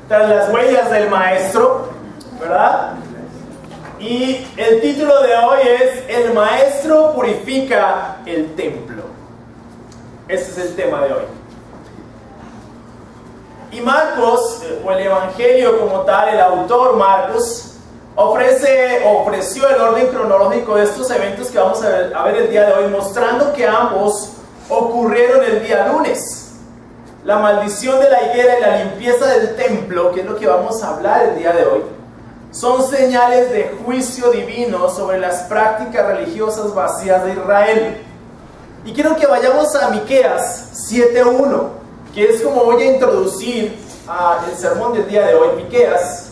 tras las huellas del maestro, ¿verdad? Y el título de hoy es El maestro purifica el templo. Ese es el tema de hoy. Y Marcos, o el Evangelio como tal, el autor Marcos, ofreció el orden cronológico de estos eventos que vamos a ver el día de hoy, mostrando que ambos ocurrieron el día lunes. La maldición de la higuera y la limpieza del templo, que es lo que vamos a hablar el día de hoy, son señales de juicio divino sobre las prácticas religiosas vacías de Israel. Y quiero que vayamos a Miqueas 7:1, que es como voy a introducir el sermón del día de hoy. Miqueas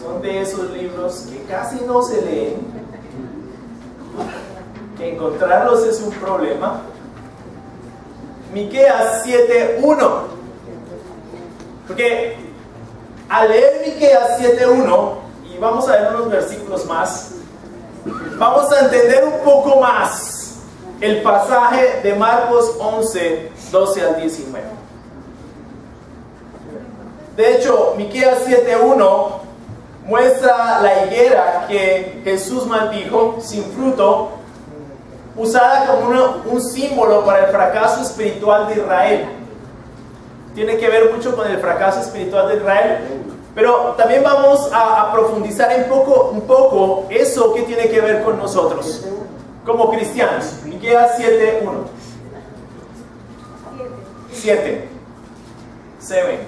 son de esos libros que casi no se leen, que encontrarlos es un problema. Miqueas 7:1, porque al leer Miqueas 7:1, y vamos a ver unos versículos más, vamos a entender un poco más el pasaje de Marcos 11, 12 al 19. De hecho, Miqueas 7:1 muestra la higuera que Jesús maldijo, sin fruto, usada como un símbolo para el fracaso espiritual de Israel. Tiene que ver mucho con el fracaso espiritual de Israel, pero también vamos a profundizar un poco eso que tiene que ver con nosotros como cristianos. Miqueas 7:1. 7. 7.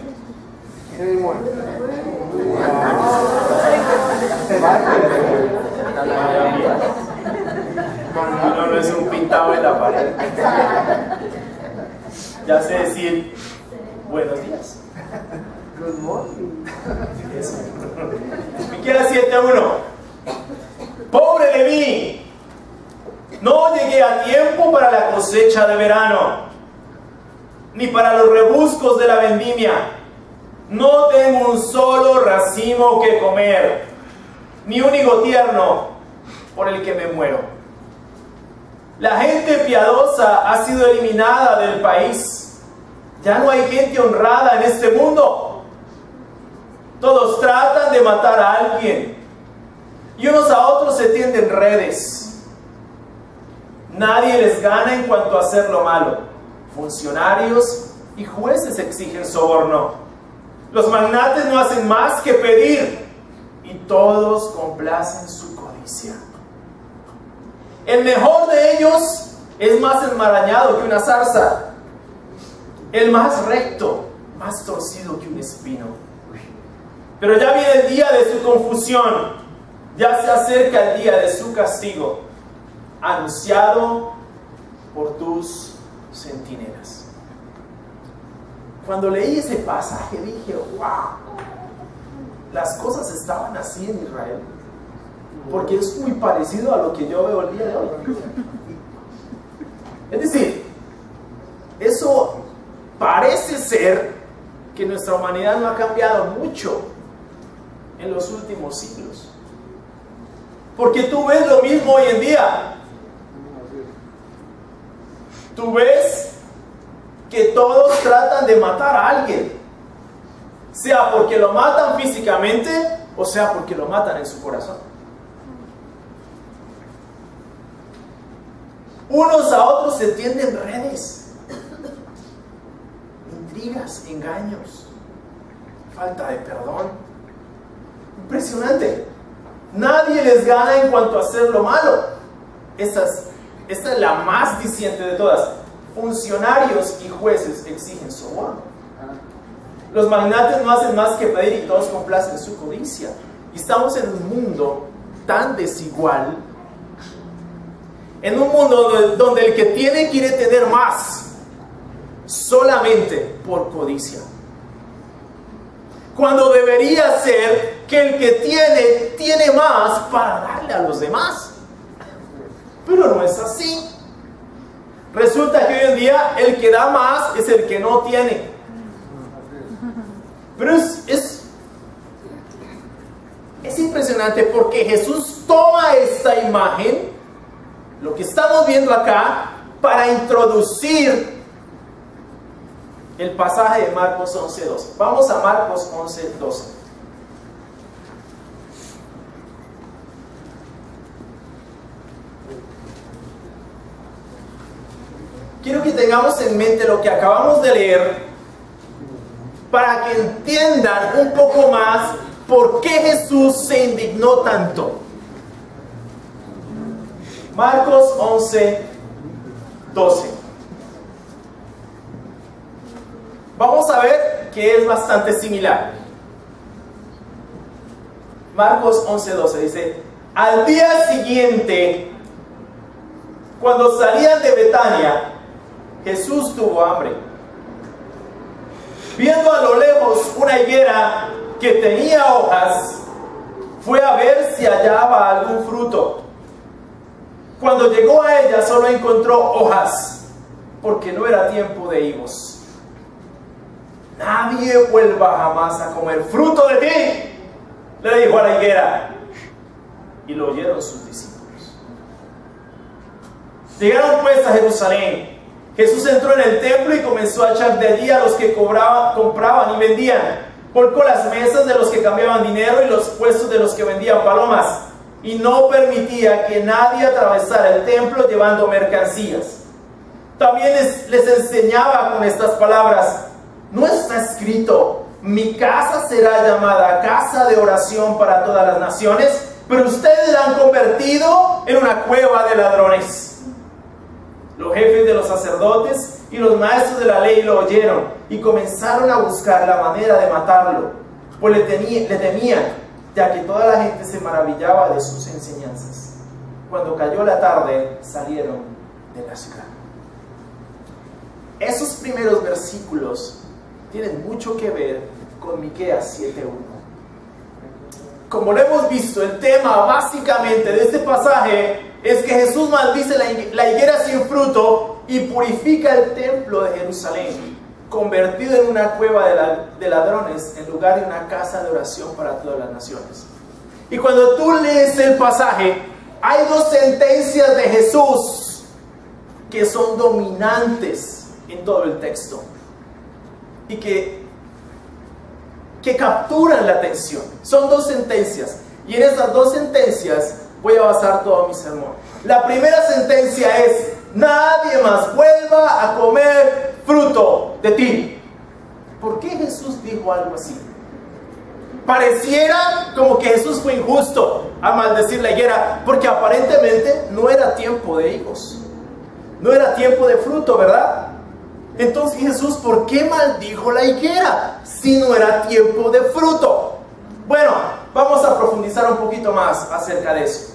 No es un pintado en la pared. Ya sé decir buenos días. Good morning. Miqueas 7:1. Pobre de mí, no llegué a tiempo para la cosecha de verano, ni para los rebuscos de la vendimia. No tengo un solo racimo que comer, ni un higo tierno por el que me muero. La gente piadosa ha sido eliminada del país. Ya no hay gente honrada en este mundo. Todos tratan de matar a alguien, y unos a otros se tienden redes. Nadie les gana en cuanto a hacer lo malo. Funcionarios y jueces exigen soborno. Los magnates no hacen más que pedir, y todos complacen su codicia. El mejor de ellos es más enmarañado que una zarza, el más recto, más torcido que un espino. Pero ya viene el día de su confusión, ya se acerca el día de su castigo, anunciado por tus centinelas. Cuando leí ese pasaje dije, wow, las cosas estaban así en Israel, porque es muy parecido a lo que yo veo el día de hoy. Es decir, eso parece ser que nuestra humanidad no ha cambiado mucho en los últimos siglos, porque tú ves lo mismo hoy en día. Tú ves que todos tratan de matar a alguien, sea porque lo matan físicamente o sea porque lo matan en su corazón. Unos a otros se tienden redes, intrigas, engaños, falta de perdón. Impresionante. Nadie les gana en cuanto a hacer lo malo. Esta es la más diciente de todas. Funcionarios y jueces exigen soborno. Los magnates no hacen más que pedir y todos complacen su codicia. Y estamos en un mundo tan desigual, en un mundo donde el que tiene quiere tener más, solamente por codicia, cuando debería ser que el que tiene más para darle a los demás. Pero no es así. Resulta que hoy en día el que da más es el que no tiene. Pero es impresionante, porque Jesús toma esta imagen, lo que estamos viendo acá, para introducir el pasaje de Marcos 11:12. Vamos a Marcos 11:12. Quiero que tengamos en mente lo que acabamos de leer para que entiendan un poco más por qué Jesús se indignó tanto. Marcos 11:12. Vamos a ver que es bastante similar. Marcos 11:12 dice: al día siguiente, cuando salían de Betania, Jesús tuvo hambre. Viendo a lo lejos una higuera que tenía hojas, fue a ver si hallaba algún fruto. Cuando llegó a ella, solo encontró hojas, porque no era tiempo de higos. Nadie vuelva jamás a comer fruto de ti, le dijo a la higuera. Y lo oyeron sus discípulos. Llegaron pues a Jerusalén. Jesús entró en el templo y comenzó a echar de allí a los que compraban y vendían. Volcó las mesas de los que cambiaban dinero y los puestos de los que vendían palomas. Y no permitía que nadie atravesara el templo llevando mercancías. También les enseñaba con estas palabras: no está escrito, mi casa será llamada casa de oración para todas las naciones, pero ustedes la han convertido en una cueva de ladrones. Los jefes de los sacerdotes y los maestros de la ley lo oyeron y comenzaron a buscar la manera de matarlo, pues le temían, ya que toda la gente se maravillaba de sus enseñanzas. Cuando cayó la tarde, salieron de la ciudad. Esos primeros versículos tienen mucho que ver con Miqueas 7:1. Como lo hemos visto, el tema básicamente de este pasaje es que Jesús maldice la higuera sin fruto y purifica el templo de Jerusalén, convertido en una cueva de ladrones en lugar de una casa de oración para todas las naciones. Y cuando tú lees el pasaje, hay dos sentencias de Jesús que son dominantes en todo el texto y que capturan la atención. Son dos sentencias, y en esas dos sentencias voy a basar todo mi sermón. La primera sentencia es: nadie más vuelva a comer fruto de ti. ¿Por qué Jesús dijo algo así? Pareciera como que Jesús fue injusto al maldecir la higuera, porque aparentemente no era tiempo de higos, no era tiempo de fruto, ¿verdad? Entonces Jesús, ¿por qué maldijo la higuera si no era tiempo de fruto? Bueno, vamos a profundizar un poquito más acerca de eso.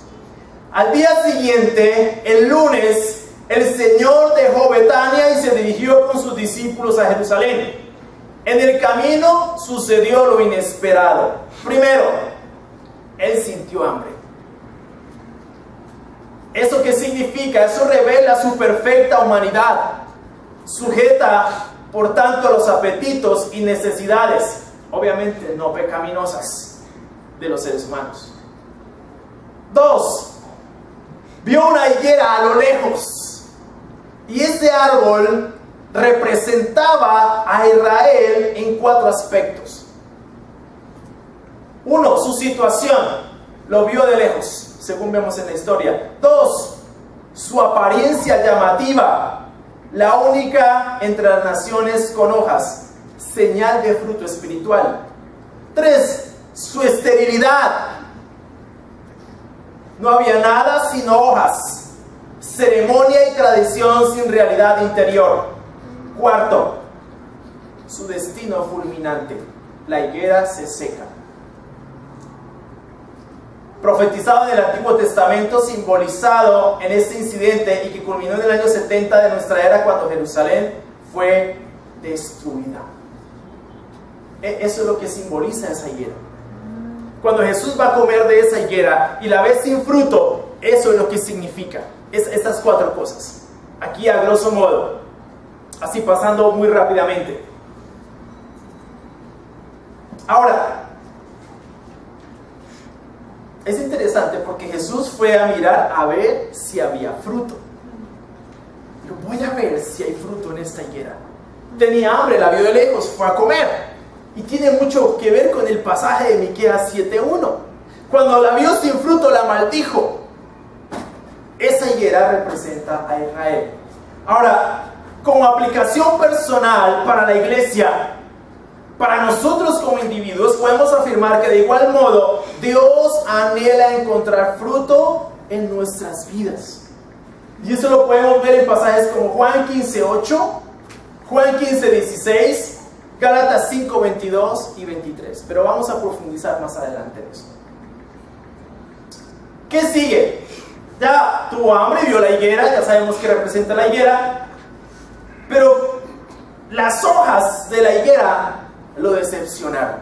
Al día siguiente, el lunes, el Señor dejó Betania y se dirigió con sus discípulos a Jerusalén. En el camino sucedió lo inesperado. Primero, Él sintió hambre. ¿Eso qué significa? Eso revela su perfecta humanidad, sujeta por tanto a los apetitos y necesidades, obviamente no pecaminosas, de los seres humanos. 2. Vio una higuera a lo lejos, y ese árbol representaba a Israel en 4 aspectos. 1. Su situación, lo vio de lejos, según vemos en la historia. 2. Su apariencia llamativa, la única entre las naciones con hojas, señal de fruto espiritual. 3. Su esterilidad, no había nada sino hojas, ceremonia y tradición sin realidad interior. 4. Su destino fulminante, la higuera se seca. Profetizado en el Antiguo Testamento, simbolizado en este incidente y que culminó en el año 70 de nuestra era, cuando Jerusalén fue destruida. Eso es lo que simboliza esa higuera. Cuando Jesús va a comer de esa higuera y la ve sin fruto, eso es lo que significa. Estas 4 cosas. Aquí a grosso modo, así pasando muy rápidamente. Ahora, es interesante porque Jesús fue a mirar a ver si había fruto. Yo voy a ver si hay fruto en esta higuera. tenía hambre, la vio de lejos, fue a comer. Y tiene mucho que ver con el pasaje de Miqueas 7:1. Cuando la vio sin fruto, la maldijo. Esa higuera representa a Israel. Ahora, como aplicación personal para la iglesia, para nosotros como individuos, podemos afirmar que de igual modo Dios anhela encontrar fruto en nuestras vidas. Y eso lo podemos ver en pasajes como Juan 15:8, Juan 15:16, Gálatas 5:22 y 23. Pero vamos a profundizar más adelante en eso. ¿Qué sigue? Ya tuvo hambre, vio la higuera, ya sabemos que representa la higuera, pero las hojas de la higuera lo decepcionaron.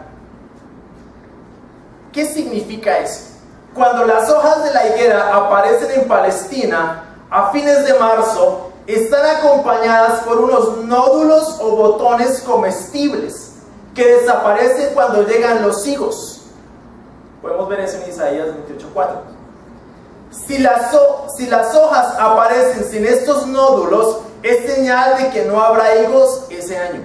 ¿Qué significa eso? Cuando las hojas de la higuera aparecen en Palestina a fines de marzo, están acompañadas por unos nódulos o botones comestibles que desaparecen cuando llegan los higos. Podemos ver eso en Isaías 28:4. Si las hojas aparecen sin estos nódulos, es señal de que no habrá higos ese año.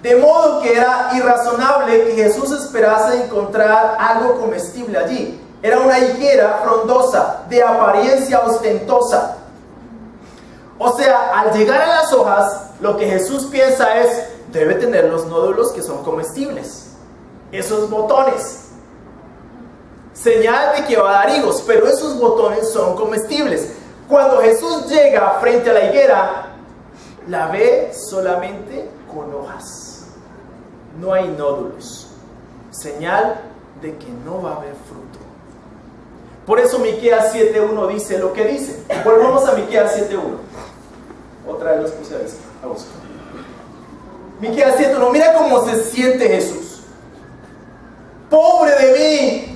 De modo que era irrazonable que Jesús esperase encontrar algo comestible allí. Era una higuera frondosa, de apariencia ostentosa. O sea, al llegar a las hojas, lo que Jesús piensa es, debe tener los nódulos que son comestibles. Esos botones. Señal de que va a dar higos, pero esos botones son comestibles. Cuando Jesús llega frente a la higuera, la ve solamente con hojas. No hay nódulos. Señal de que no va a haber fruto. Por eso Miqueas 7:1 dice lo que dice. Volvamos a Miqueas 7:1. Otra vez los puse a buscar. Miqueas 7:1. Mira cómo se siente Jesús. Pobre de mí.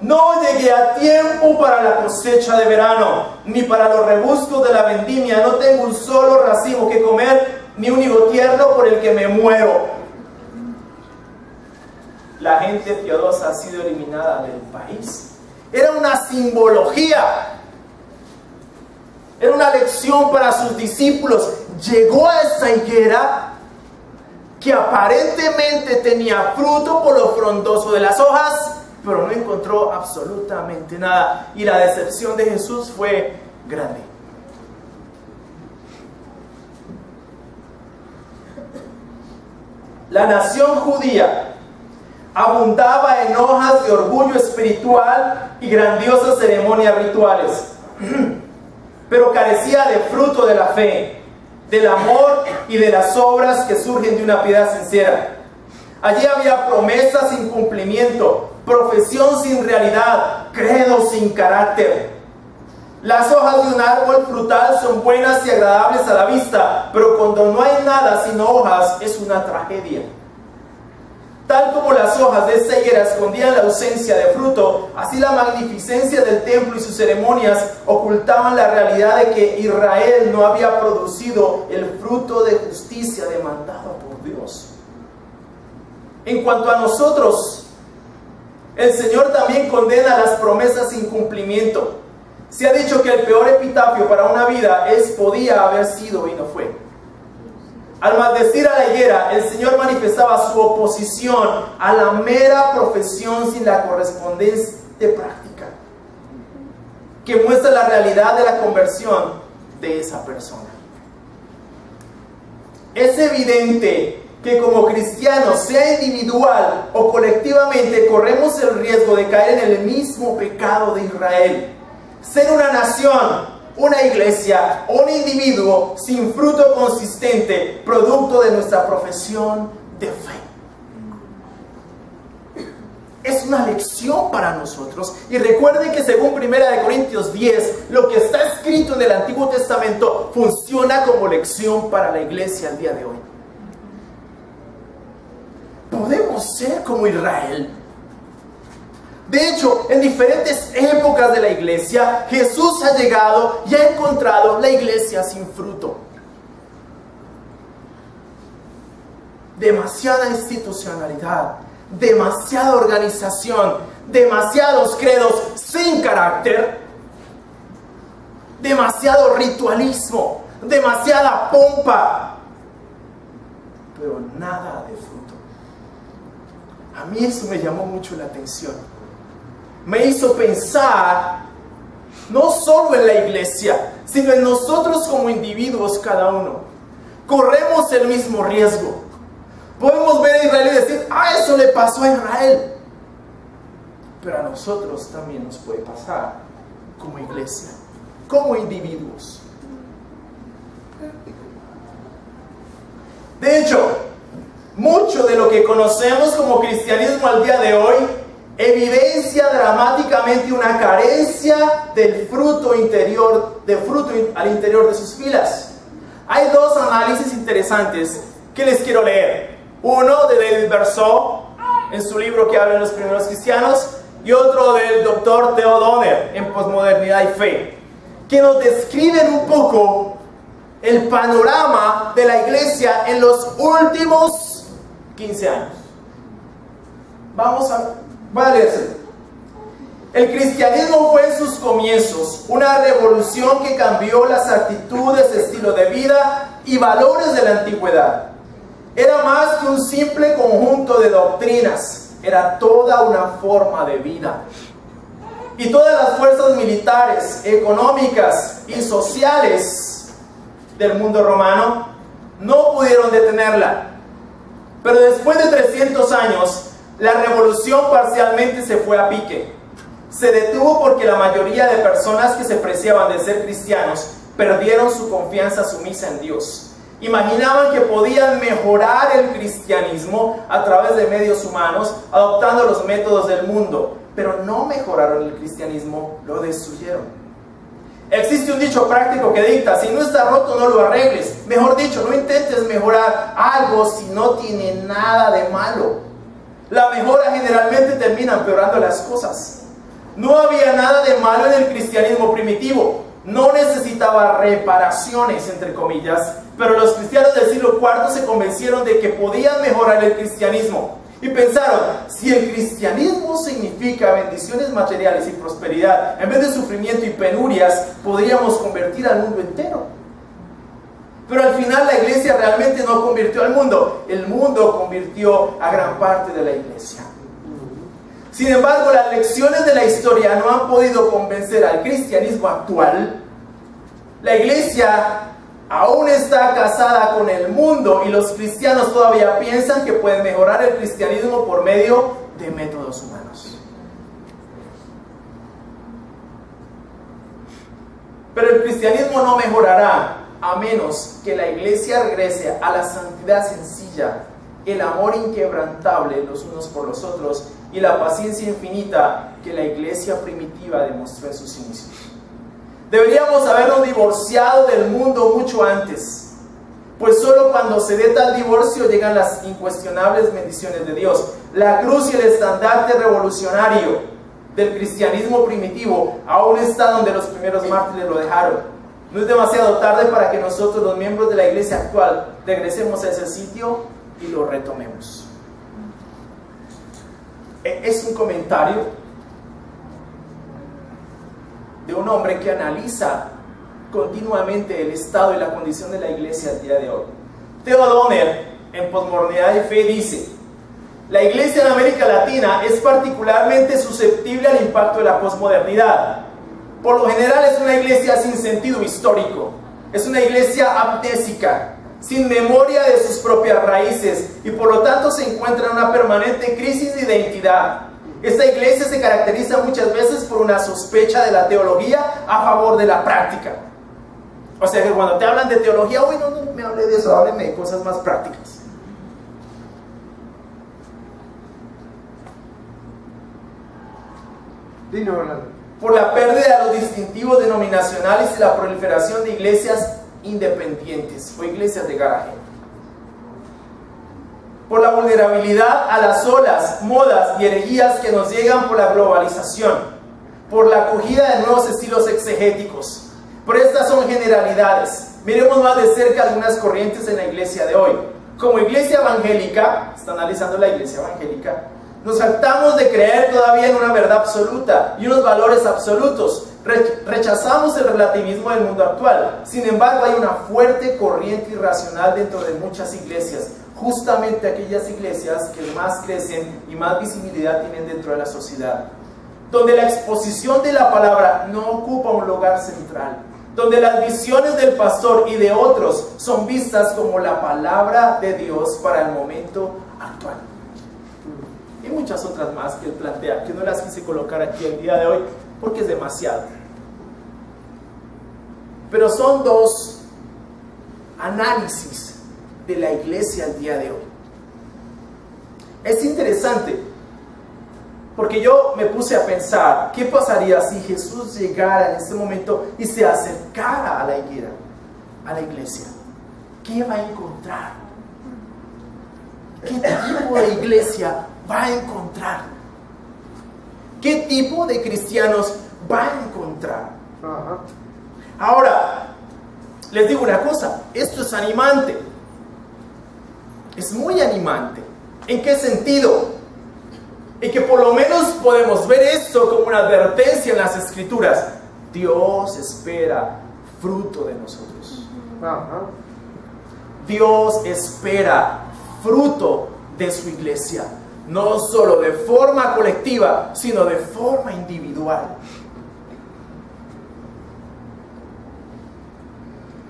No llegué a tiempo para la cosecha de verano, ni para los rebuscos de la vendimia. No tengo un solo racimo que comer, ni un higo tierno por el que me muero. La gente piadosa ha sido eliminada del país. Era una simbología. Era una lección para sus discípulos. Llegó a esta higuera que aparentemente tenía fruto por lo frondoso de las hojas, pero no encontró absolutamente nada. Y la decepción de Jesús fue grande. La nación judía abundaba en hojas de orgullo espiritual y grandiosas ceremonias rituales, pero carecía de fruto de la fe, del amor y de las obras que surgen de una piedad sincera. Allí había promesas sin cumplimiento, profesión sin realidad, credo sin carácter. Las hojas de un árbol frutal son buenas y agradables a la vista, pero cuando no hay nada sino hojas, es una tragedia. Tal como las hojas de esta higuera escondían la ausencia de fruto, así la magnificencia del templo y sus ceremonias ocultaban la realidad de que Israel no había producido el fruto de justicia demandado por Dios. En cuanto a nosotros, el Señor también condena las promesas sin cumplimiento. Se ha dicho que el peor epitafio para una vida es podía haber sido y no fue. Al maldecir a la higuera, el Señor manifestaba su oposición a la mera profesión sin la correspondiente práctica, que muestra la realidad de la conversión de esa persona. Es evidente que como cristianos, sea individual o colectivamente, corremos el riesgo de caer en el mismo pecado de Israel. Ser una nación, una iglesia o un individuo sin fruto consistente, producto de nuestra profesión de fe. Es una lección para nosotros. Y recuerden que según 1 Corintios 10, lo que está escrito en el Antiguo Testamento funciona como lección para la iglesia al día de hoy. Podemos ser como Israel. De hecho, en diferentes épocas de la iglesia, Jesús ha llegado y ha encontrado la iglesia sin fruto. Demasiada institucionalidad, demasiada organización, demasiados credos sin carácter, demasiado ritualismo, demasiada pompa, pero nada de fruto. A mí eso me llamó mucho la atención. Me hizo pensar no solo en la iglesia, sino en nosotros como individuos cada uno. Corremos el mismo riesgo. Podemos ver a Israel y decir, eso le pasó a Israel. Pero a nosotros también nos puede pasar como iglesia, como individuos. De hecho, mucho de lo que conocemos como cristianismo al día de hoy evidencia dramáticamente una carencia del fruto interior, al interior de sus filas. Hay dos análisis interesantes que les quiero leer. Uno de David Berceau, en su libro que habla de los primeros cristianos, y otro del doctor Theo Donner, en Posmodernidad y Fe, que nos describen un poco el panorama de la iglesia en los últimos 15 años. Voy a leerse. El cristianismo fue en sus comienzos una revolución que cambió las actitudes, estilo de vida y valores de la antigüedad. Era más que un simple conjunto de doctrinas, era toda una forma de vida. Y todas las fuerzas militares, económicas y sociales del mundo romano no pudieron detenerla. Pero después de 300 años, la revolución parcialmente se fue a pique. Se detuvo porque la mayoría de personas que se preciaban de ser cristianos perdieron su confianza sumisa en Dios. Imaginaban que podían mejorar el cristianismo a través de medios humanos, adoptando los métodos del mundo, pero no mejoraron el cristianismo, lo destruyeron. Existe un dicho práctico que dicta: si no está roto, no lo arregles. Mejor dicho, no intentes mejorar algo si no tiene nada de malo. La mejora generalmente termina empeorando las cosas. No había nada de malo en el cristianismo primitivo. No necesitaba reparaciones, entre comillas, pero los cristianos del siglo IV se convencieron de que podían mejorar el cristianismo. Y pensaron, si el cristianismo significa bendiciones materiales y prosperidad, en vez de sufrimiento y penurias, podríamos convertir al mundo entero. Pero al final la iglesia realmente no convirtió al mundo, el mundo convirtió a gran parte de la iglesia. Sin embargo, las lecciones de la historia no han podido convencer al cristianismo actual. La iglesia aún está casada con el mundo y los cristianos todavía piensan que pueden mejorar el cristianismo por medio de métodos humanos. Pero el cristianismo no mejorará a menos que la iglesia regrese a la santidad sencilla, el amor inquebrantable los unos por los otros y la paciencia infinita que la iglesia primitiva demostró en sus inicios. Deberíamos habernos divorciado del mundo mucho antes, pues solo cuando se dé tal divorcio llegan las incuestionables bendiciones de Dios. La cruz y el estandarte revolucionario del cristianismo primitivo aún está donde los primeros mártires lo dejaron. No es demasiado tarde para que nosotros, los miembros de la iglesia actual, regresemos a ese sitio y lo retomemos. Es un comentario de un hombre que analiza continuamente el estado y la condición de la iglesia al día de hoy. Theo Donner, en Posmodernidad y Fe, dice: la iglesia en América Latina es particularmente susceptible al impacto de la posmodernidad. Por lo general es una iglesia sin sentido histórico, es una iglesia amnésica, sin memoria de sus propias raíces y por lo tanto se encuentra en una permanente crisis de identidad. Esta iglesia se caracteriza muchas veces por una sospecha de la teología a favor de la práctica. O sea que cuando te hablan de teología, uy, no me hable de eso, hábleme de cosas más prácticas. Por la pérdida de los distintivos denominacionales y la proliferación de iglesias independientes o iglesias de garaje. Por la vulnerabilidad a las olas, modas y herejías que nos llegan por la globalización, por la acogida de nuevos estilos exegéticos. Pero estas son generalidades. Miremos más de cerca algunas corrientes en la iglesia de hoy. Como iglesia evangélica, está analizando la iglesia evangélica, nos jactamos de creer todavía en una verdad absoluta y unos valores absolutos, Rechazamos el relativismo del mundo actual. Sin embargo, hay una fuerte corriente irracional dentro de muchas iglesias, justamente aquellas iglesias que más crecen y más visibilidad tienen dentro de la sociedad, donde la exposición de la palabra no ocupa un lugar central, donde las visiones del pastor y de otros son vistas como la palabra de Dios para el momento actual. Y muchas otras más que él plantea, que no las quise colocar aquí el día de hoy porque es demasiado. Pero son dos análisis de la iglesia el día de hoy. Es interesante porque yo me puse a pensar, ¿qué pasaría si Jesús llegara en este momento y se acercara a la higuera, a la iglesia? ¿Qué va a encontrar? ¿Qué tipo de iglesia va a encontrar? ¿Qué tipo de cristianos va a encontrar? Ahora, les digo una cosa, esto es animante. Es muy animante. ¿En qué sentido? Y que por lo menos podemos ver esto como una advertencia en las Escrituras. Dios espera fruto de nosotros. Dios espera fruto de su iglesia, no solo de forma colectiva, sino de forma individual.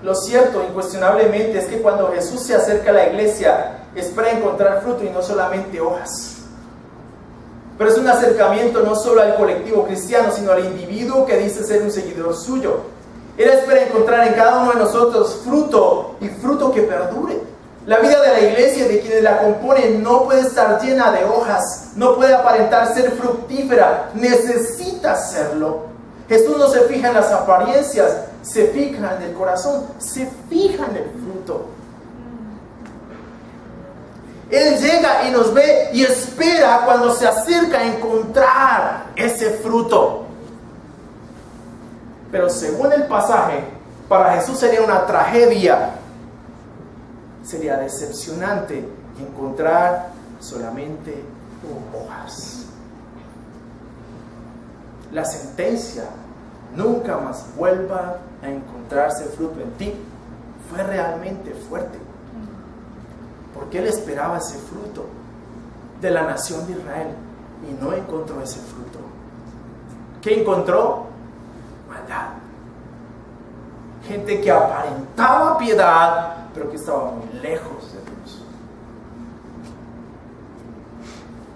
Lo cierto, incuestionablemente, es que cuando Jesús se acerca a la iglesia, espera encontrar fruto y no solamente hojas. Pero es un acercamiento no solo al colectivo cristiano, sino al individuo que dice ser un seguidor suyo. Él espera encontrar en cada uno de nosotros fruto, y fruto que perdure. La vida de la iglesia y de quienes la componen no puede estar llena de hojas, no puede aparentar ser fructífera, necesita serlo. Jesús no se fija en las apariencias, se fija en el corazón, se fija en el fruto. Él llega y nos ve y espera cuando se acerca a encontrar ese fruto. Pero según el pasaje, para Jesús sería una tragedia, sería decepcionante encontrar solamente hojas. La sentencia, nunca más vuelva a encontrarse fruto en ti, fue realmente fuerte. Porque él esperaba ese fruto de la nación de Israel y no encontró ese fruto. ¿Qué encontró? Maldad. Gente que aparentaba piedad, pero que estaba muy lejos de Dios.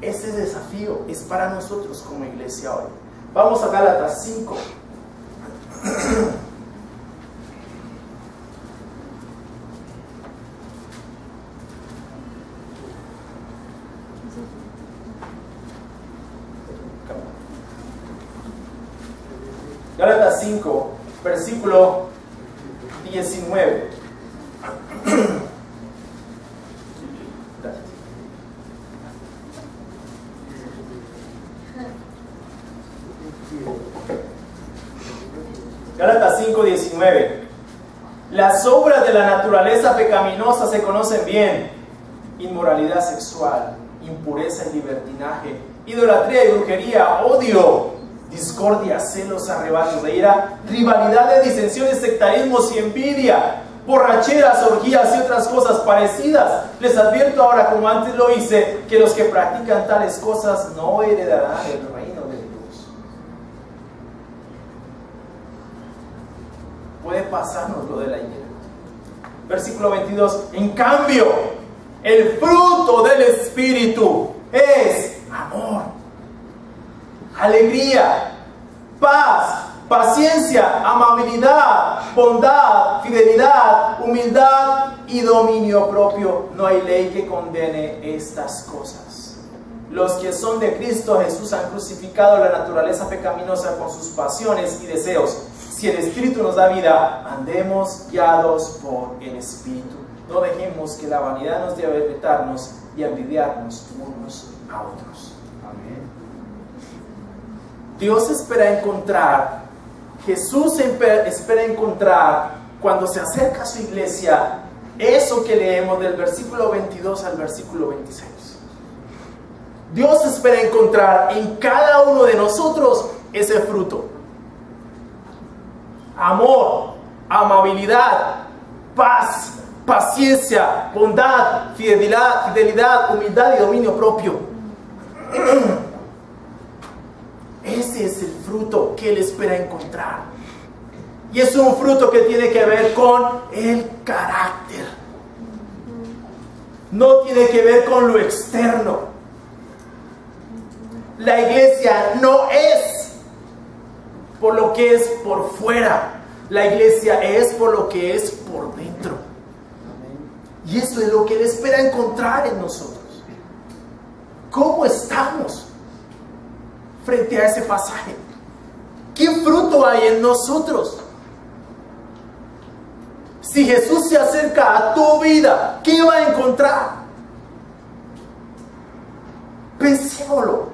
Ese desafío es para nosotros como iglesia hoy. Vamos a Gálatas 5. Gálatas 5, versículo 19. Gálatas 5, 19. Las obras de la naturaleza pecaminosa se conocen bien: inmoralidad sexual, impureza y libertinaje, idolatría y brujería, odio, discordia, celos, arrebatos de ira, rivalidades, disensiones, sectarismos y envidia, borracheras, orgías y otras cosas parecidas. Les advierto ahora, como antes lo hice, que los que practican tales cosas no heredarán el reino de Dios. Puede pasarnos lo de la higuera. Versículo 22. En cambio, el fruto del Espíritu es amor, alegría, paz, paciencia, amabilidad, bondad, fidelidad, humildad y dominio propio. No hay ley que condene estas cosas. Los que son de Cristo Jesús han crucificado la naturaleza pecaminosa con sus pasiones y deseos. Si el Espíritu nos da vida, andemos guiados por el Espíritu. No dejemos que la vanidad nos lleve a irritarnos y a envidiarnos unos a otros. Amén. Dios espera encontrar, Jesús espera encontrar, cuando se acerca a su iglesia, eso que leemos del versículo 22 al versículo 26. Dios espera encontrar en cada uno de nosotros ese fruto. amor, amabilidad, paz, paciencia, bondad, fidelidad, humildad y dominio propio. Ese es el fruto que Él espera encontrar. Y es un fruto que tiene que ver con el carácter. No tiene que ver con lo externo. La iglesia no es por lo que es por fuera. La iglesia es por lo que es por dentro. Y eso es lo que Él espera encontrar en nosotros. ¿Cómo estamos frente a ese pasaje? ¿Qué fruto hay en nosotros? Si Jesús se acerca a tu vida, ¿qué va a encontrar? Pensémoslo.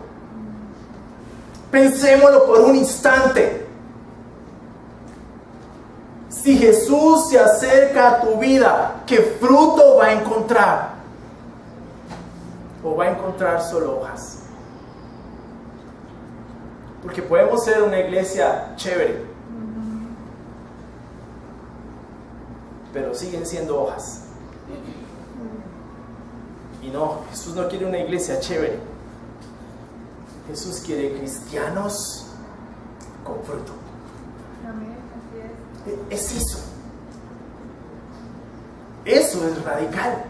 Pensémoslo por un instante. Si Jesús se acerca a tu vida, ¿qué fruto va a encontrar? ¿O va a encontrar solo hojas? Porque podemos ser una iglesia chévere, pero siguen siendo hojas. Y no, Jesús no quiere una iglesia chévere. Jesús quiere cristianos con fruto. Amén, así es. Es eso. Eso es radical.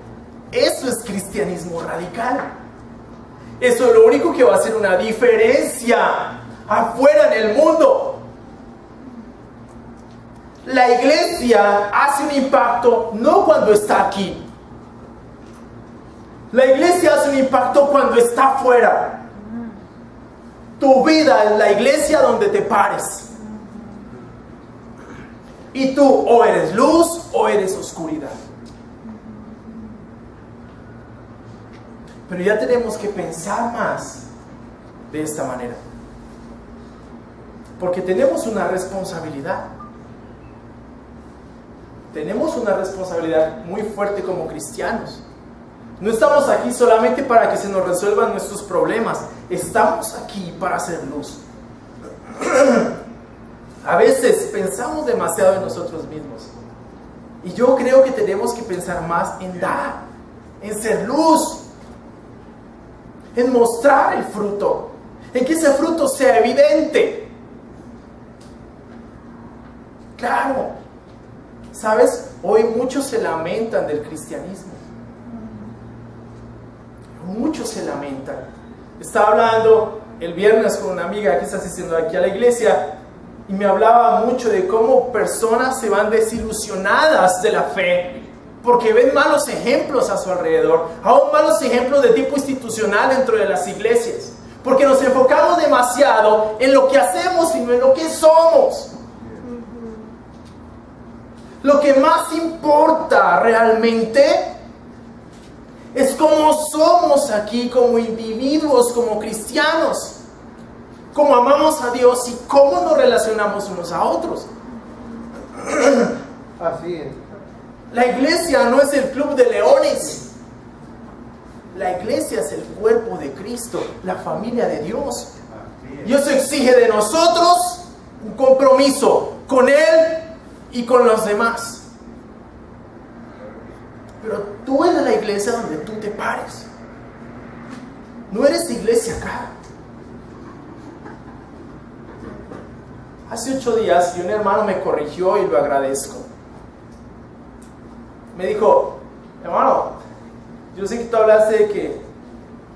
Eso es cristianismo radical. Eso es lo único que va a hacer una diferencia afuera en el mundo. La iglesia hace un impacto no cuando está aquí. La iglesia hace un impacto cuando está afuera. Tu vida es la iglesia donde te pares. Y tú o eres luz o eres oscuridad. Pero ya tenemos que pensar más de esta manera. Porque tenemos una responsabilidad. Tenemos una responsabilidad muy fuerte como cristianos. No estamos aquí solamente para que se nos resuelvan nuestros problemas. Estamos aquí para hacer luz. A veces pensamos demasiado en nosotros mismos. Y yo creo que tenemos que pensar más en dar, en ser luz, en mostrar el fruto, en que ese fruto sea evidente. Claro, ¿sabes? Hoy muchos se lamentan del cristianismo. Muchos se lamentan. Estaba hablando el viernes con una amiga que está asistiendo aquí a la iglesia y me hablaba mucho de cómo personas se van desilusionadas de la fe porque ven malos ejemplos a su alrededor, aún malos ejemplos de tipo institucional dentro de las iglesias, porque nos enfocamos demasiado en lo que hacemos y no en lo que somos. Lo que más importa realmente es cómo somos aquí como individuos, como cristianos, cómo amamos a Dios y cómo nos relacionamos unos a otros. Así es. La iglesia no es el club de leones. La iglesia es el cuerpo de Cristo, la familia de Dios. Y eso exige de nosotros un compromiso con Él y con los demás. Pero tú eres la iglesia donde tú te pares. No eres iglesia acá. Hace 8 días y un hermano me corrigió y lo agradezco. Me dijo: hermano, yo sé que tú hablaste de que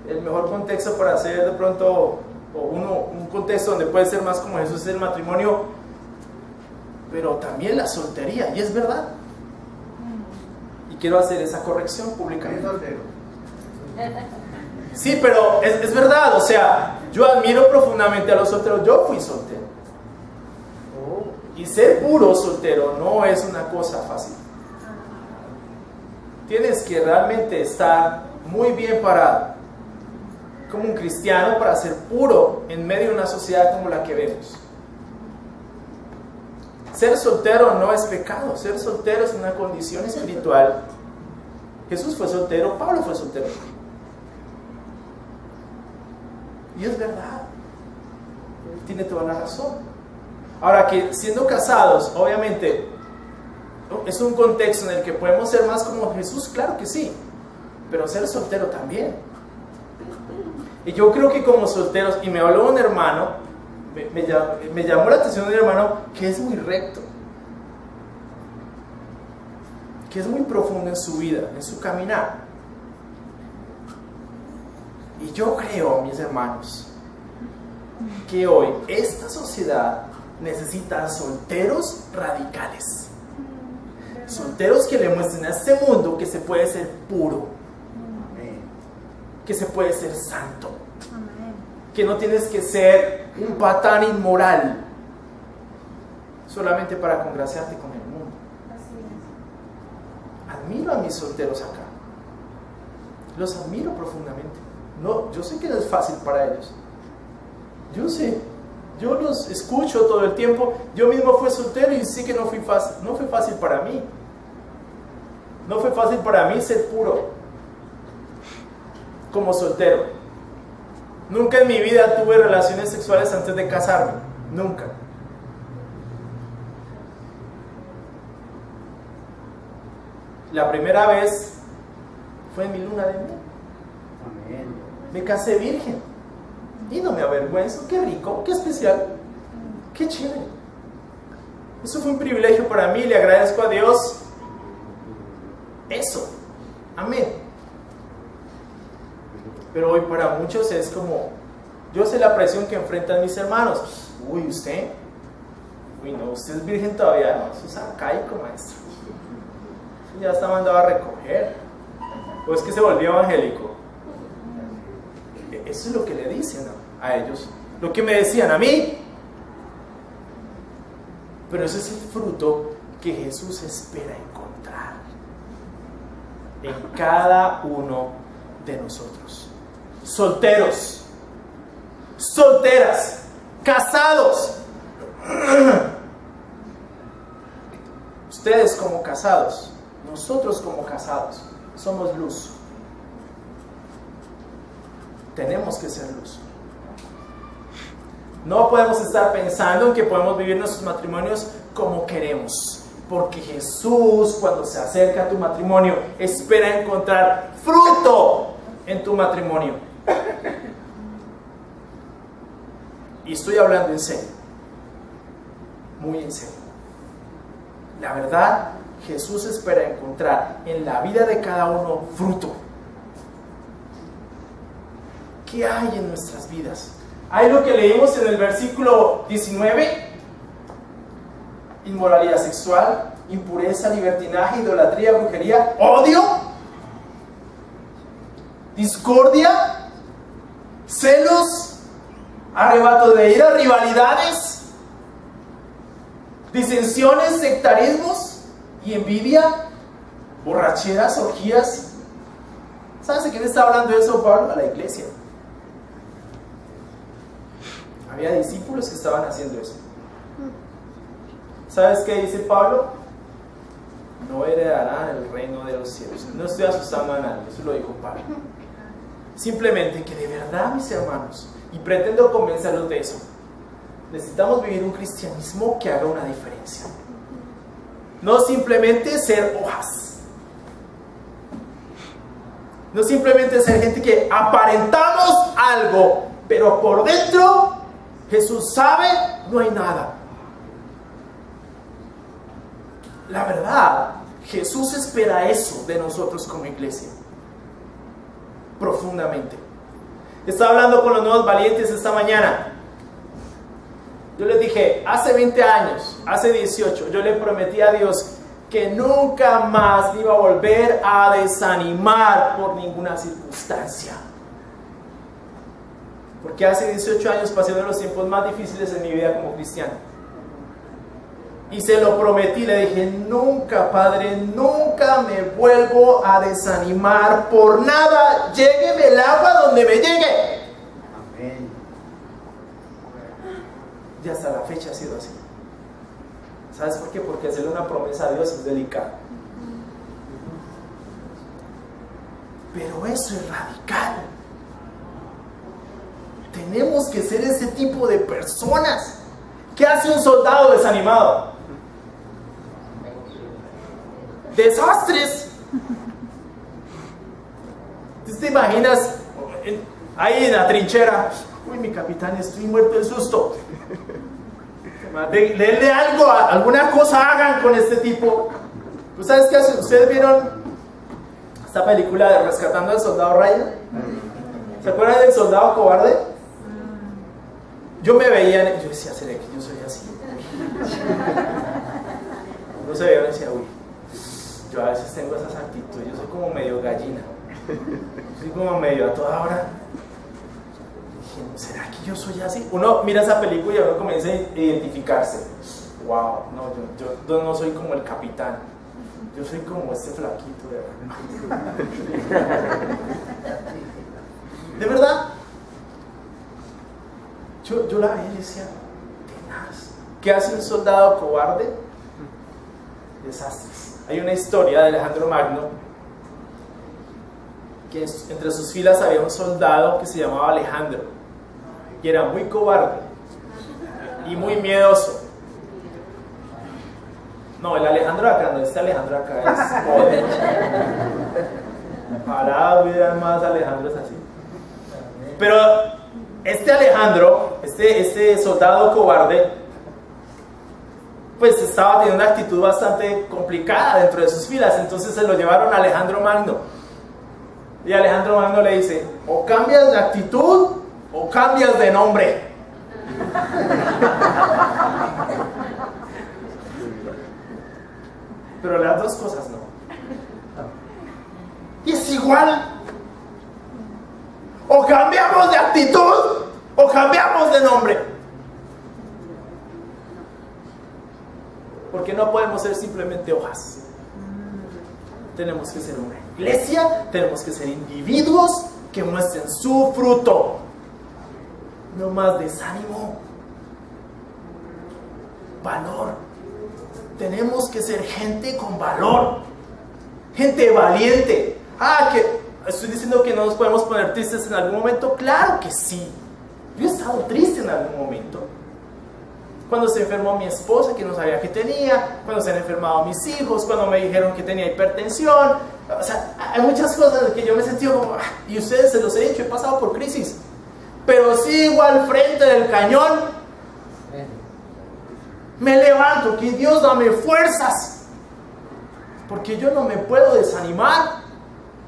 el mejor contexto para hacer de pronto, un contexto donde puede ser más como Jesús, es el matrimonio, pero también la soltería, y es verdad. Y quiero hacer esa corrección públicamente. Sí, pero es verdad, o sea, yo admiro profundamente a los solteros. Yo fui soltero. Y ser puro soltero no es una cosa fácil. Tienes que realmente estar muy bien parado como un cristiano para ser puro en medio de una sociedad como la que vemos. Ser soltero no es pecado, ser soltero es una condición espiritual. Jesús fue soltero, Pablo fue soltero. Y es verdad, tiene toda la razón. Ahora que siendo casados, obviamente, es un contexto en el que podemos ser más como Jesús, claro que sí, pero ser soltero también. Y yo creo que como solteros, y me habló un hermano, me llamó la atención un hermano que es muy recto, que es muy profundo en su vida, en su caminar. Y yo creo, mis hermanos, que hoy esta sociedad necesita solteros radicales. Solteros que le muestren a este mundo que se puede ser puro, que se puede ser santo, que no tienes que ser un patán inmoral solamente para congraciarte con el mundo. Admiro a mis solteros acá, los admiro profundamente. No, yo sé que no es fácil para ellos, yo sé, yo los escucho todo el tiempo. Yo mismo fui soltero y sé que no fue fácil para mí. No fue fácil para mí ser puro como soltero. Nunca en mi vida tuve relaciones sexuales antes de casarme, nunca. La primera vez fue en mi luna de miel. Me casé virgen y no me avergüenzo. Qué rico, qué especial, qué chévere. Eso fue un privilegio para mí, le agradezco a Dios eso, amén. Pero hoy para muchos es como, yo sé la presión que enfrentan mis hermanos. Uy, usted no, usted es virgen todavía, no, eso es arcaico, maestro, ya está mandado a recoger, o es que se volvió evangélico. Eso es lo que le dicen a ellos, lo que me decían a mí. Pero ese es el fruto que Jesús espera encontrar en cada uno de nosotros. Solteros, solteras, casados. Ustedes como casados, nosotros como casados, somos luz. Tenemos que ser luz. No podemos estar pensando en que podemos vivir nuestros matrimonios como queremos, porque Jesús, cuando se acerca a tu matrimonio, espera encontrar fruto en tu matrimonio. Y estoy hablando en serio, muy en serio. La verdad, Jesús espera encontrar en la vida de cada uno fruto. ¿Qué hay en nuestras vidas? Hay lo que leímos en el versículo 19: inmoralidad sexual, impureza, libertinaje, idolatría, brujería, odio, discordia, celos, arrebato de ira, rivalidades, disensiones, sectarismos y envidia, borracheras, orgías. ¿Sabes de quién está hablando eso Pablo? A la iglesia. Había discípulos que estaban haciendo eso. ¿Sabes qué dice Pablo? No heredarán el reino de los cielos. No estoy asustando a nadie, eso lo dijo Pablo. Simplemente que de verdad, mis hermanos, y pretendo convencerlos de eso, necesitamos vivir un cristianismo que haga una diferencia. No simplemente ser hojas. No simplemente ser gente que aparentamos algo, pero por dentro, Jesús sabe, no hay nada. La verdad, Jesús espera eso de nosotros como iglesia, profundamente. Estaba hablando con los nuevos valientes esta mañana. Yo les dije, hace 20 años, hace 18, yo le prometí a Dios que nunca más me iba a volver a desanimar por ninguna circunstancia. Porque hace 18 años pasé uno de los tiempos más difíciles en mi vida como cristiano. Y se lo prometí, le dije, nunca, Padre, nunca me vuelvo a desanimar por nada, llégueme el agua donde me llegue. Amén. Y hasta la fecha ha sido así. ¿Sabes por qué? Porque hacerle una promesa a Dios es delicado. Pero eso es radical. Tenemos que ser ese tipo de personas ¿Qué hace un soldado desanimado? Desastres. ¿Te imaginas ahí en la trinchera? Uy, mi capitán, estoy muerto de susto. Denle algo, alguna cosa hagan con este tipo. ¿Tú sabes qué hace? ¿Ustedes vieron esta película de Rescatando al Soldado Ryan? ¿Se acuerdan del soldado cobarde? Yo me veía, yo decía, ¿será que yo soy así? No se veía, decía, uy, yo a veces tengo esas actitudes, yo soy como medio gallina, soy como medio a toda hora. Dije, ¿será que yo soy así? Uno mira esa película y uno comienza a identificarse. Wow, no, yo no soy como el capitán, yo soy como este flaquito de verdad. ¿De verdad? Yo la veía y decía, tenaz. ¿Qué hace un soldado cobarde? Desastres. Hay una historia de Alejandro Magno, que entre sus filas había un soldado que se llamaba Alejandro, y era muy cobarde y muy miedoso. No, el Alejandro acá, no, este Alejandro acá es poder. Ojalá hubieran más Alejandros así. Pero este Alejandro, este soldado cobarde, pues estaba teniendo una actitud bastante complicada dentro de sus filas. Entonces se lo llevaron a Alejandro Magno. Y Alejandro Magno le dice, o cambias de actitud o cambias de nombre. Pero las dos cosas no. Y es igual. O cambiamos de actitud o cambiamos de nombre. Porque no podemos ser simplemente hojas. Tenemos que ser una iglesia, tenemos que ser individuos que muestren su fruto. No más desánimo. Valor. Tenemos que ser gente con valor. Gente valiente. Que estoy diciendo que no nos podemos poner tristes en algún momento. Claro que sí. Yo he estado triste en algún momento. Cuando se enfermó mi esposa, que no sabía que tenía. Cuando se han enfermado mis hijos. Cuando me dijeron que tenía hipertensión. O sea, hay muchas cosas en que yo me he sentido como... Y ustedes se los he dicho, he pasado por crisis. Pero sigo al frente del cañón. Me levanto, que Dios dame fuerzas. Porque yo no me puedo desanimar.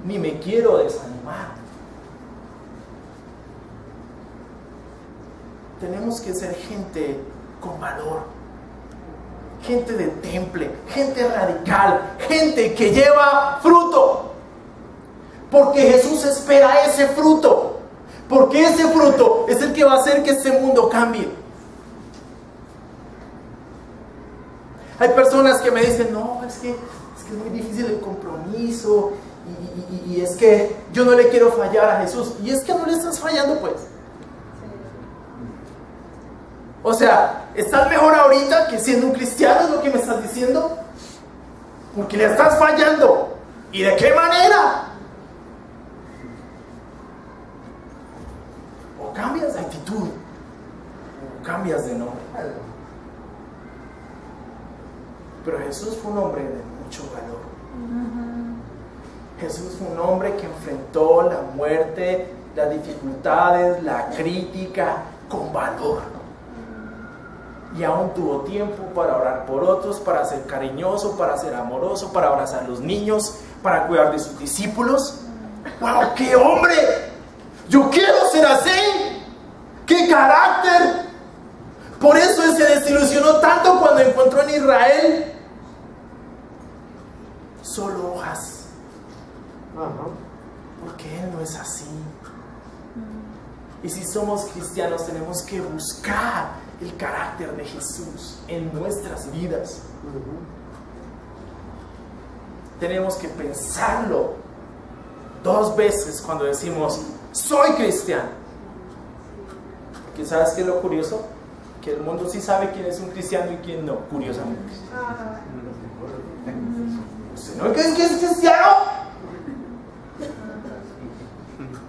Ni me quiero desanimar. Tenemos que ser gente con valor, gente de temple, gente radical, gente que lleva fruto, porque Jesús espera ese fruto, porque ese fruto es el que va a hacer que este mundo cambie. Hay personas que me dicen, no, es que es muy difícil el compromiso, y es que yo no le quiero fallar a Jesús. Y es que no le estás fallando, pues. O sea, ¿estás mejor ahorita que siendo un cristiano? ¿Es lo que me estás diciendo? Porque le estás fallando. ¿Y de qué manera? O cambias de actitud o cambias de nombre. Pero Jesús fue un hombre de mucho valor. Jesús fue un hombre que enfrentó la muerte, las dificultades, la crítica con valor. Y aún tuvo tiempo para orar por otros, para ser cariñoso, para ser amoroso, para abrazar a los niños, para cuidar de sus discípulos. ¡Wow! ¡Qué hombre! ¡Yo quiero ser así! ¡Qué carácter! Por eso él se desilusionó tanto cuando encontró en Israel solo hojas. Porque él no es así. Y si somos cristianos tenemos que buscar el carácter de Jesús en nuestras vidas. Tenemos que pensarlo 2 veces cuando decimos soy cristiano. Porque ¿sabes qué es lo curioso? Que el mundo sí sabe quién es un cristiano y quién no, curiosamente. ¿Usted no cree que es cristiano?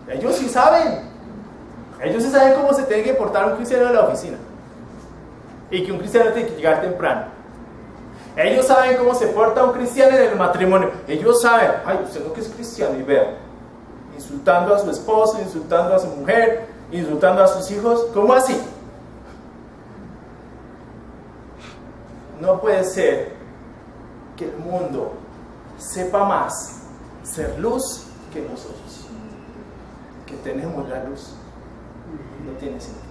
Ellos sí saben. Ellos sí saben cómo se tiene que portar un cristiano en la oficina. y que un cristiano tiene que llegar temprano. Ellos saben cómo se porta un cristiano en el matrimonio. Ellos saben, ay, usted no que es cristiano, y vea, insultando a su esposo, insultando a su mujer, insultando a sus hijos. ¿Cómo así? No puede ser que el mundo sepa más ser luz que nosotros, que tenemos la luz. No tiene sentido.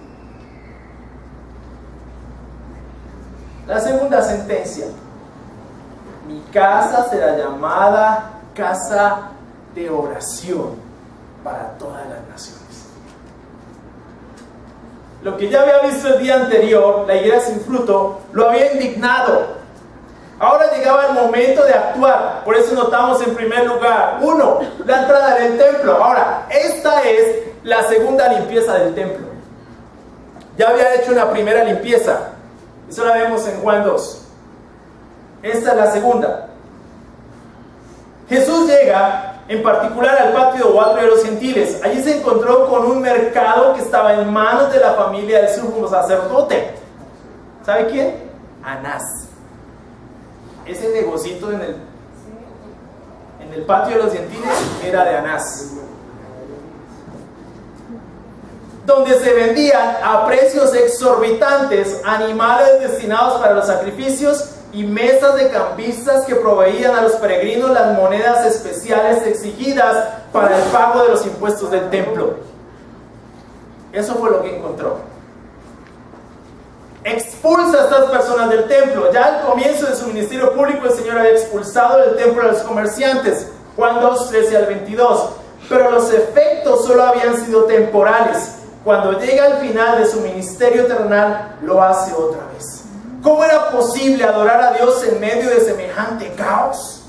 La segunda sentencia: mi casa será llamada casa de oración para todas las naciones. Lo que ya había visto el día anterior, la higuera sin fruto, lo había indignado. Ahora llegaba el momento de actuar. Por eso notamos en primer lugar, 1, la entrada del templo. Ahora, esta es la segunda limpieza del templo. Ya había hecho una primera limpieza. Eso la vemos en Juan 2. Esta es la segunda. Jesús llega en particular al patio de los gentiles. Allí se encontró con un mercado que estaba en manos de la familia del sumo sacerdote. ¿Sabe quién? Anás. Ese negocito en el patio de los gentiles era de Anás, donde se vendían a precios exorbitantes animales destinados para los sacrificios y mesas de campistas que proveían a los peregrinos las monedas especiales exigidas para el pago de los impuestos del templo. Eso fue lo que encontró. Expulsa a estas personas del templo. Ya al comienzo de su ministerio público el Señor había expulsado del templo a los comerciantes. Juan 2, 13 al 22. Pero los efectos solo habían sido temporales. Cuando llega al final de su ministerio terrenal, lo hace otra vez. ¿Cómo era posible adorar a Dios en medio de semejante caos?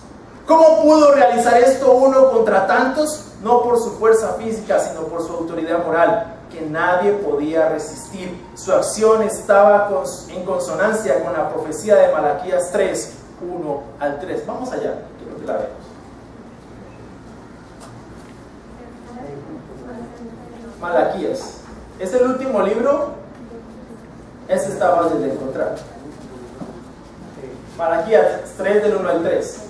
¿Cómo pudo realizar esto uno contra tantos? No por su fuerza física, sino por su autoridad moral, que nadie podía resistir. Su acción estaba en consonancia con la profecía de Malaquías 3, 1 al 3. Vamos allá, quiero que la veamos. Malaquías. ¿Es el último libro? Ese está fácil de encontrar. Malaquías 3, del 1 al 3.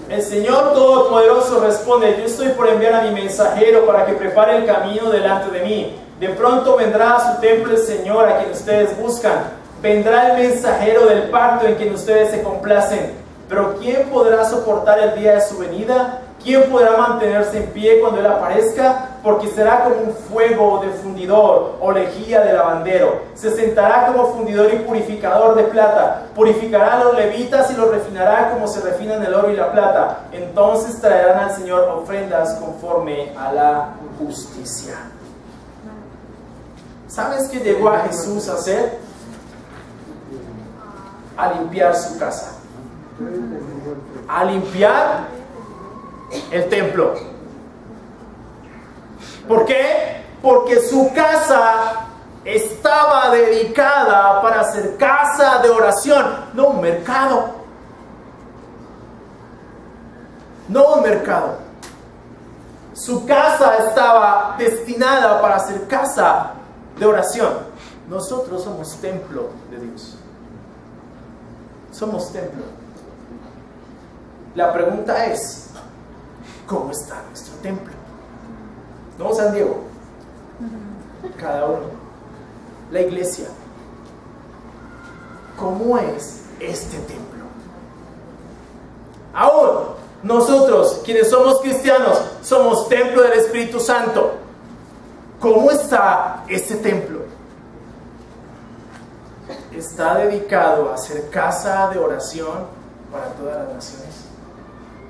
El Señor Todopoderoso responde: yo estoy por enviar a mi mensajero para que prepare el camino delante de mí. De pronto vendrá a su templo el Señor a quien ustedes buscan. Vendrá el mensajero del pacto en quien ustedes se complacen. Pero ¿quién podrá soportar el día de su venida? ¿Quién podrá mantenerse en pie cuando Él aparezca? Porque será como un fuego de fundidor o lejía de lavandero. Se sentará como fundidor y purificador de plata. Purificará a los levitas y los refinará como se refinan el oro y la plata. Entonces traerán al Señor ofrendas conforme a la justicia. ¿Sabes qué llegó a Jesús a hacer? A limpiar su casa. A limpiar el templo. ¿Por qué? Porque su casa estaba dedicada para ser casa de oración, no un mercado. No un mercado. Su casa estaba destinada para ser casa de oración. Nosotros somos templo de Dios. Somos templo. La pregunta es: ¿cómo está nuestro templo? No San Diego, cada uno. La iglesia. ¿Cómo es este templo? Aún nosotros, quienes somos cristianos, somos templo del Espíritu Santo. ¿Cómo está este templo? ¿Está dedicado a ser casa de oración para todas las naciones?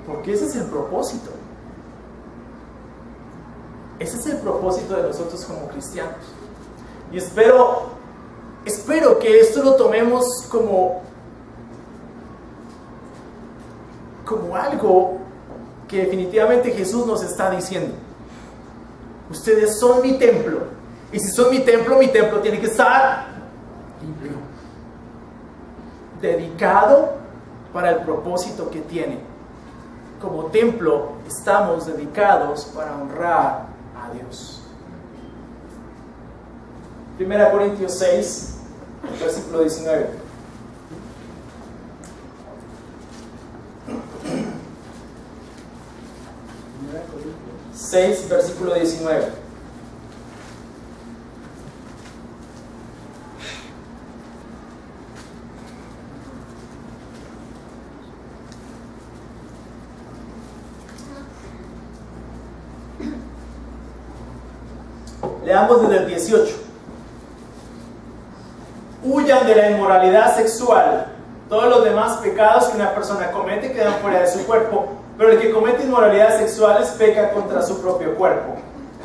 Porque ese es el propósito. Ese es el propósito de nosotros como cristianos. Y espero que esto lo tomemos como algo que definitivamente Jesús nos está diciendo. Ustedes son mi templo. Y si son mi templo tiene que estar limpio, dedicado para el propósito que tiene. como templo estamos dedicados para honrar a Dios. 1 Corintios 6, versículo 19. 6, versículo 19. Leamos desde el 18. Huyan de la inmoralidad sexual. Todos los demás pecados que una persona comete quedan fuera de su cuerpo, pero el que comete inmoralidades sexuales peca contra su propio cuerpo.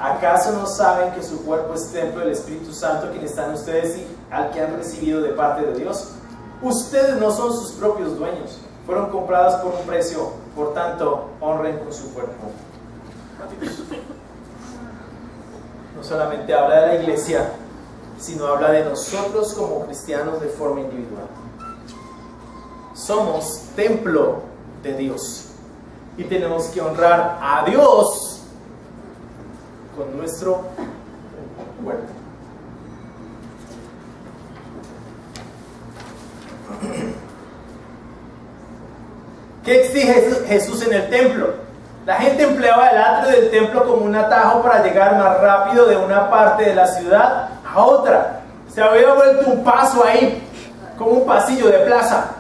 ¿Acaso no saben que su cuerpo es templo del Espíritu Santo, quien está en ustedes y al que han recibido de parte de Dios? Ustedes no son sus propios dueños, fueron comprados por un precio, por tanto, honren con su cuerpo a Dios. No solamente habla de la iglesia, sino habla de nosotros como cristianos de forma individual. Somos templo de Dios y tenemos que honrar a Dios con nuestro cuerpo. ¿Qué exige Jesús en el templo? La gente empleaba el atrio del templo como un atajo para llegar más rápido de una parte de la ciudad a otra. Se había vuelto un paso ahí, como un pasillo de plaza.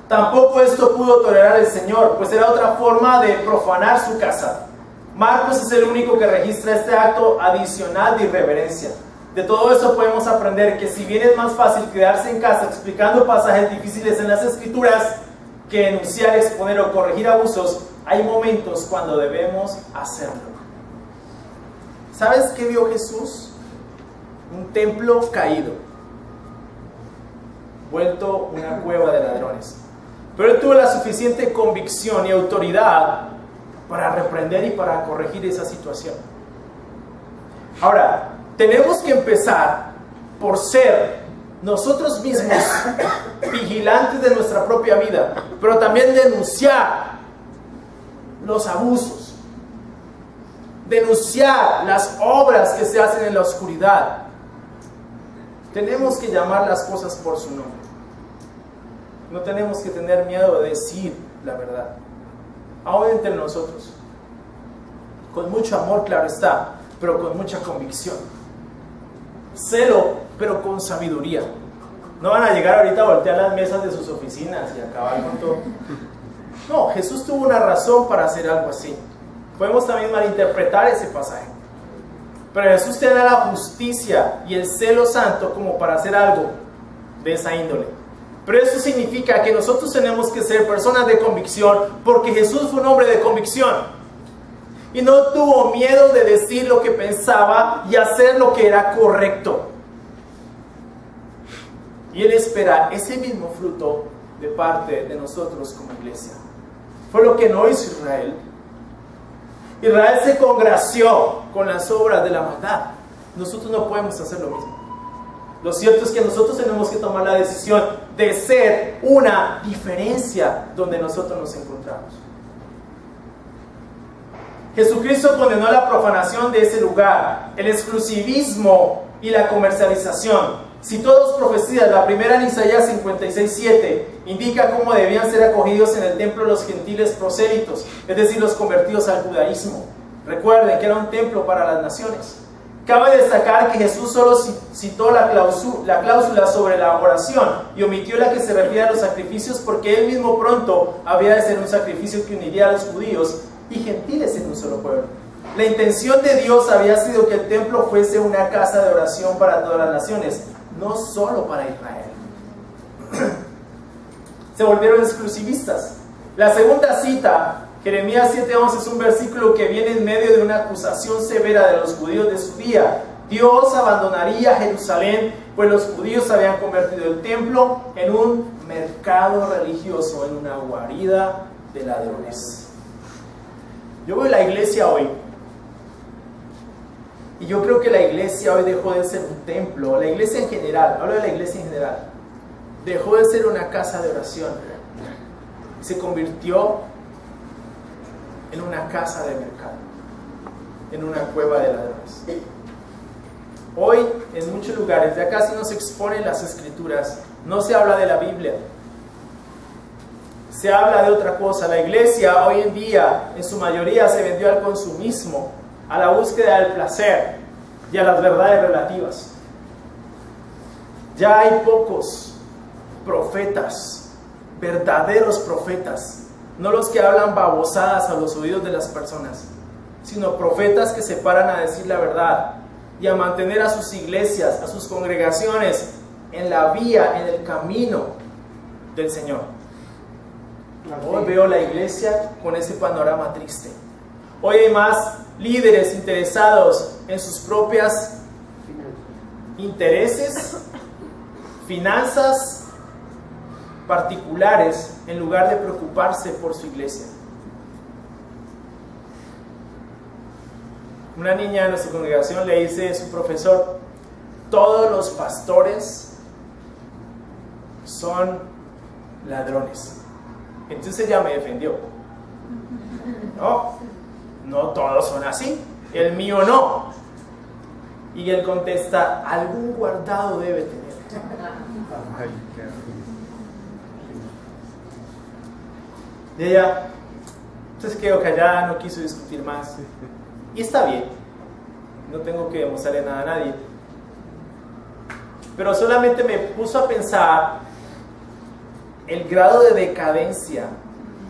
Tampoco esto pudo tolerar el Señor, pues era otra forma de profanar su casa. Marcos es el único que registra este acto adicional de irreverencia. De todo eso podemos aprender que si bien es más fácil quedarse en casa explicando pasajes difíciles en las Escrituras que enunciar, exponer o corregir abusos, hay momentos cuando debemos hacerlo. ¿Sabes qué vio Jesús? Un templo caído, vuelto una cueva de ladrones. Pero él tuvo la suficiente convicción y autoridad para reprender y para corregir esa situación. Ahora, tenemos que empezar por ser nosotros mismos vigilantes de nuestra propia vida, pero también denunciar los abusos, denunciar las obras que se hacen en la oscuridad. Tenemos que llamar las cosas por su nombre. No tenemos que tener miedo de decir la verdad, aún entre nosotros, con mucho amor, claro está, pero con mucha convicción. Celo, pero con sabiduría. No van a llegar ahorita a voltear las mesas de sus oficinas y acabar con todo. No, Jesús tuvo una razón para hacer algo así. Podemos también malinterpretar ese pasaje, pero Jesús tenía la justicia y el celo santo como para hacer algo de esa índole. Pero eso significa que nosotros tenemos que ser personas de convicción, porque Jesús fue un hombre de convicción y no tuvo miedo de decir lo que pensaba y hacer lo que era correcto. Y Él espera ese mismo fruto de parte de nosotros como iglesia. Fue lo que no hizo Israel. Israel se congració con las obras de la maldad. Nosotros no podemos hacer lo mismo. Lo cierto es que nosotros tenemos que tomar la decisión de ser una diferencia donde nosotros nos encontramos. Jesucristo condenó la profanación de ese lugar, el exclusivismo y la comercialización. Citó dos profecías. La primera en Isaías 56:7 indica cómo debían ser acogidos en el templo los gentiles prosélitos, es decir, los convertidos al judaísmo. Recuerden que era un templo para las naciones. Cabe destacar que Jesús solo citó la cláusula sobre la oración y omitió la que se refiere a los sacrificios, porque él mismo pronto había de ser un sacrificio que uniría a los judíos y gentiles en un solo pueblo. La intención de Dios había sido que el templo fuese una casa de oración para todas las naciones, no solo para Israel. Se volvieron exclusivistas. La segunda cita, Jeremías 7:11, es un versículo que viene en medio de una acusación severa de los judíos de su día. Dios abandonaría Jerusalén, pues los judíos habían convertido el templo en un mercado religioso, en una guarida de ladrones. Yo veo la iglesia hoy, y yo creo que la iglesia hoy dejó de ser un templo. La iglesia en general, hablo de la iglesia en general, dejó de ser una casa de oración. Se convirtió en una casa de mercado, en una cueva de ladrones. Hoy, en muchos lugares, ya casi no se exponen las escrituras, no se habla de la Biblia, se habla de otra cosa. La iglesia hoy en día, en su mayoría, se vendió al consumismo, a la búsqueda del placer y a las verdades relativas. Ya hay pocos profetas, verdaderos profetas, no los que hablan babosadas a los oídos de las personas, sino profetas que se paran a decir la verdad y a mantener a sus iglesias, a sus congregaciones en la vía, en el camino del Señor. Hoy veo la iglesia con ese panorama triste. Hoy hay más líderes interesados en sus propias intereses, finanzas particulares, en lugar de preocuparse por su iglesia. Una niña de nuestra congregación le dice a su profesor: todos los pastores son ladrones. Entonces ella me defendió. No todos son así, el mío no. Y él contesta: algún guardado debe tener. Y ella, entonces quedó callada, no quiso discutir más. Y está bien, no tengo que demostrarle nada a nadie. Pero solamente me puso a pensar el grado de decadencia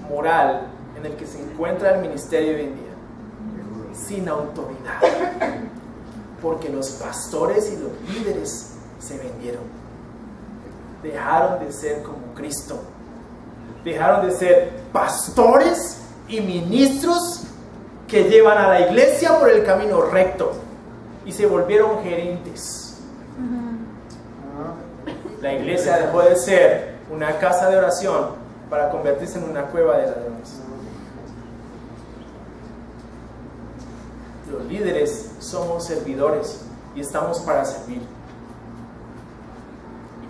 moral en el que se encuentra el ministerio hoy en día, sin autoridad, porque los pastores y los líderes se vendieron, dejaron de ser como Cristo, dejaron de ser pastores y ministros que llevan a la iglesia por el camino recto y se volvieron gerentes. La iglesia dejó de ser una casa de oración para convertirse en una cueva de ladrones. Los líderes somos servidores y estamos para servir.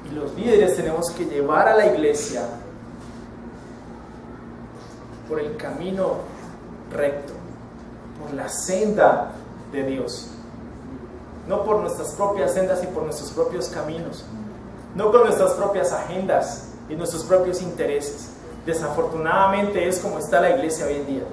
Y los líderes tenemos que llevar a la iglesia por el camino recto, por la senda de Dios, no por nuestras propias sendas y por nuestros propios caminos, no con nuestras propias agendas y nuestros propios intereses. Desafortunadamente es como está la iglesia hoy en día.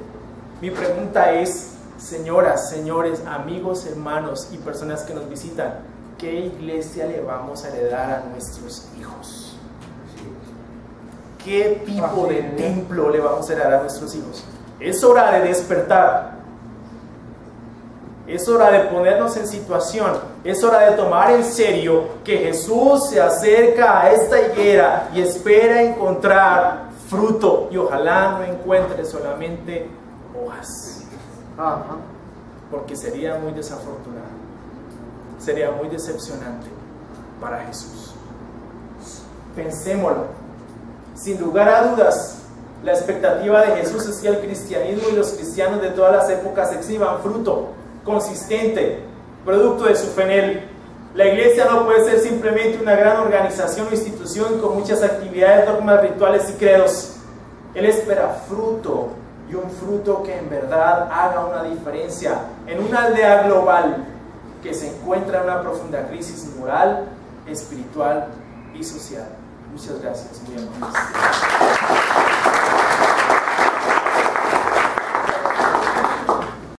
Mi pregunta es, señoras, señores, amigos, hermanos y personas que nos visitan, ¿qué iglesia le vamos a heredar a nuestros hijos? ¿Qué tipo de templo le vamos a heredar a nuestros hijos? Es hora de despertar. Es hora de ponernos en situación. Es hora de tomar en serio que Jesús se acerca a esta higuera y espera encontrar fruto. Y ojalá no encuentre solamente hojas. Porque sería muy desafortunado. Sería muy decepcionante para Jesús. Pensémoslo. Sin lugar a dudas, la expectativa de Jesús es que el cristianismo y los cristianos de todas las épocas exhiban fruto consistente, producto de su fe en Él. La iglesia no puede ser simplemente una gran organización o institución con muchas actividades, dogmas, rituales y credos. Él espera fruto, y un fruto que en verdad haga una diferencia en una aldea global que se encuentra en una profunda crisis moral, espiritual y social. Muchas gracias, muy amables.